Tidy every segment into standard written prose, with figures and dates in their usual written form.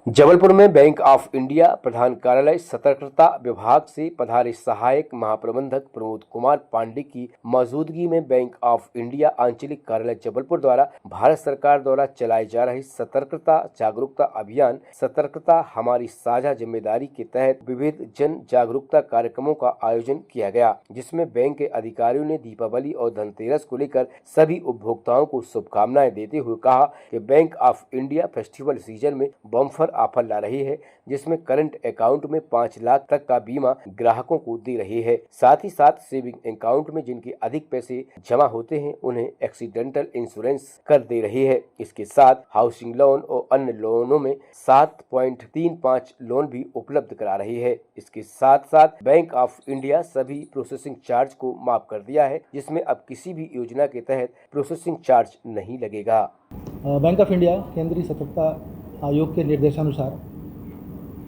जबलपुर में bank of India प्रधान कार्यालय सतर्कता विभाग से पधारे सहायक महाप्रबंधक प्रमोद कुमार पांडे की मौजूदगी में बैंक ऑफ इंडिया आंचलिक कार्यालय जबलपुर द्वारा भारत सरकार द्वारा चलाए जा रहे सतर्कता जागरूकता अभियान सतर्कता हमारी साझा जिम्मेदारी के तहत विविध जन जागरूकता कार्यक्रमों का आयोजन किया गया, जिसमें बैंक के अधिकारियों ने दीपावली और धनतेरस को लेकर सभी उपभोक्ताओं को शुभकामनाएं देते हुए कहा कि bank of India festival season में बम्पर ऑफर ला रही है, जिसमें करंट अकाउंट में 5 लाख तक का बीमा ग्राहकों को दे रही है। साथ ही साथ सेविंग अकाउंट में जिनके अधिक पैसे जमा होते हैं उन्हें एक्सीडेंटल इंश्योरेंस कर दे रही है। इसके साथ हाउसिंग लोन और अन्य लोनों में 7.35 लोन भी उपलब्ध करा रही है। इसके साथ साथ बैंक ऑफ इंडिया सभी प्रोसेसिंग चार्ज को माफ कर दिया है, जिसमें अब किसी भी योजना के तहत प्रोसेसिंग चार्ज नहीं लगेगा। बैंक ऑफ इंडिया केंद्रीय सतर्कता आयोग के निर्देशानुसार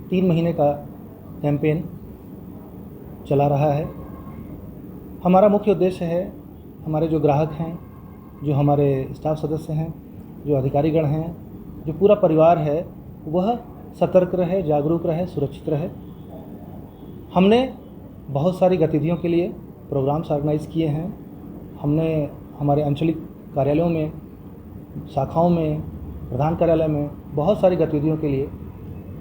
3 महीने का कैंपेन चला रहा है। हमारा मुख्य उद्देश्य है हमारे जो ग्राहक हैं, जो हमारे स्टाफ सदस्य हैं, जो अधिकारीगण हैं, जो पूरा परिवार है, वह सतर्क रहे, जागरूक रहे, सुरक्षित रहे। हमने बहुत सारी गतिविधियों के लिए प्रोग्राम्स ऑर्गेनाइज़ किए हैं। हमने हमारे आंचलिक कार्यालयों में, शाखाओं में, प्रधान कार्यालय में बहुत सारी गतिविधियों के लिए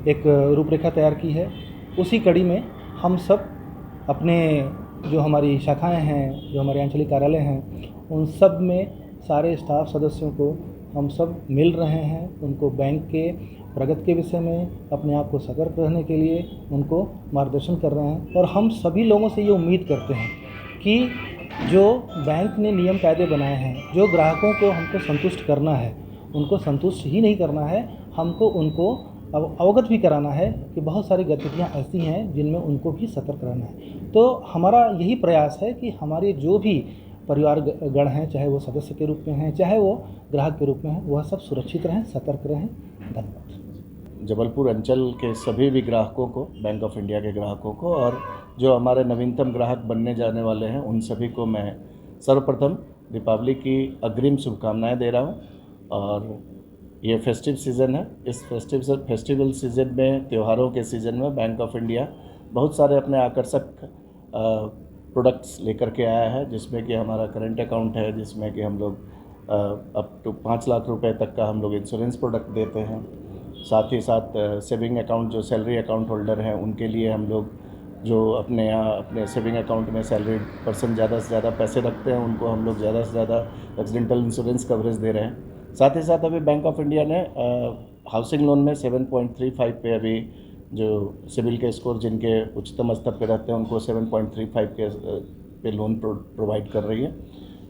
एक रूपरेखा तैयार की है। उसी कड़ी में हम सब अपने जो हमारी शाखाएं हैं, जो हमारे आंचलिक कार्यालय हैं, उन सब में सारे स्टाफ सदस्यों को हम सब मिल रहे हैं। उनको बैंक के प्रगति के विषय में अपने आप को सतर्क रहने के लिए उनको मार्गदर्शन कर रहे हैं। और हम सभी लोगों से ये उम्मीद करते हैं कि जो बैंक ने नियम कायदे बनाए हैं, जो ग्राहकों को हमको संतुष्ट करना है, उनको संतुष्ट ही नहीं करना है, हमको उनको अवगत भी कराना है कि बहुत सारी गतिविधियां ऐसी हैं जिनमें उनको भी सतर्क रहना है। तो हमारा यही प्रयास है कि हमारे जो भी परिवार गण हैं, चाहे वो सदस्य के रूप में हैं, चाहे वो ग्राहक के रूप में हैं, वह सब सुरक्षित रहें, सतर्क रहें। धन्यवाद। जबलपुर अंचल के सभी भी ग्राहकों को, बैंक ऑफ इंडिया के ग्राहकों को और जो हमारे नवीनतम ग्राहक बनने जाने वाले हैं, उन सभी को मैं सर्वप्रथम दीपावली की अग्रिम शुभकामनाएं दे रहा हूं। और ये फेस्टिव सीज़न है। इस फेस्टिवल सीज़न में, त्योहारों के सीज़न में बैंक ऑफ इंडिया बहुत सारे अपने आकर्षक प्रोडक्ट्स लेकर के आया है, जिसमें कि हमारा करंट अकाउंट है, जिसमें कि हम लोग अप टू 5 लाख रुपए तक का हम लोग इंश्योरेंस प्रोडक्ट देते हैं। साथ ही साथ सेविंग अकाउंट, जो सैलरी अकाउंट होल्डर हैं, उनके लिए हम लोग जो अपने यहाँ अपने सेविंग अकाउंट में सैलरी पर्सन ज़्यादा से ज़्यादा पैसे रखते हैं, उनको हम लोग ज़्यादा से ज़्यादा एक्सीडेंटल इंश्योरेंस कवरेज दे रहे हैं। साथ ही साथ अभी बैंक ऑफ इंडिया ने हाउसिंग लोन में 7.35 पे अभी जो सिविल के स्कोर जिनके उच्चतम स्तर पे रहते हैं, उनको 7.35 के पे लोन प्रोवाइड कर रही है।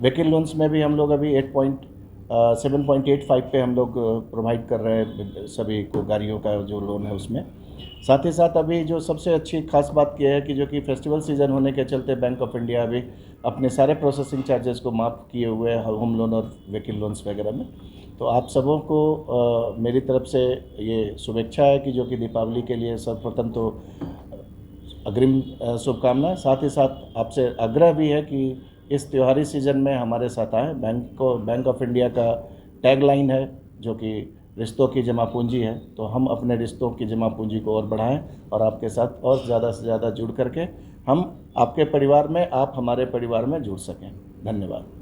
व्हीकल लोन्स में भी हम लोग अभी 7.85 पे हम लोग प्रोवाइड कर रहे हैं सभी को, गाड़ियों का जो लोन है उसमें। साथ ही साथ अभी जो सबसे अच्छी खास बात यह है कि जो कि फेस्टिवल सीज़न होने के चलते बैंक ऑफ इंडिया अभी अपने सारे प्रोसेसिंग चार्जेस को माफ़ किए हुए हैं होम लोन और व्हीकल लोन्स वगैरह में। तो आप सबों को मेरी तरफ से ये शुभेच्छा है कि जो कि दीपावली के लिए सर्वप्रथम तो अग्रिम शुभकामनाएं। साथ ही साथ आपसे आग्रह भी है कि इस त्योहारी सीज़न में हमारे साथ आएँ। बैंक ऑफ इंडिया का टैगलाइन है जो कि रिश्तों की जमा पूंजी है, तो हम अपने रिश्तों की जमा पूंजी को और बढ़ाएं और आपके साथ और ज़्यादा से ज़्यादा जुड़ करके हम आपके परिवार में, आप हमारे परिवार में जुड़ सकें। धन्यवाद।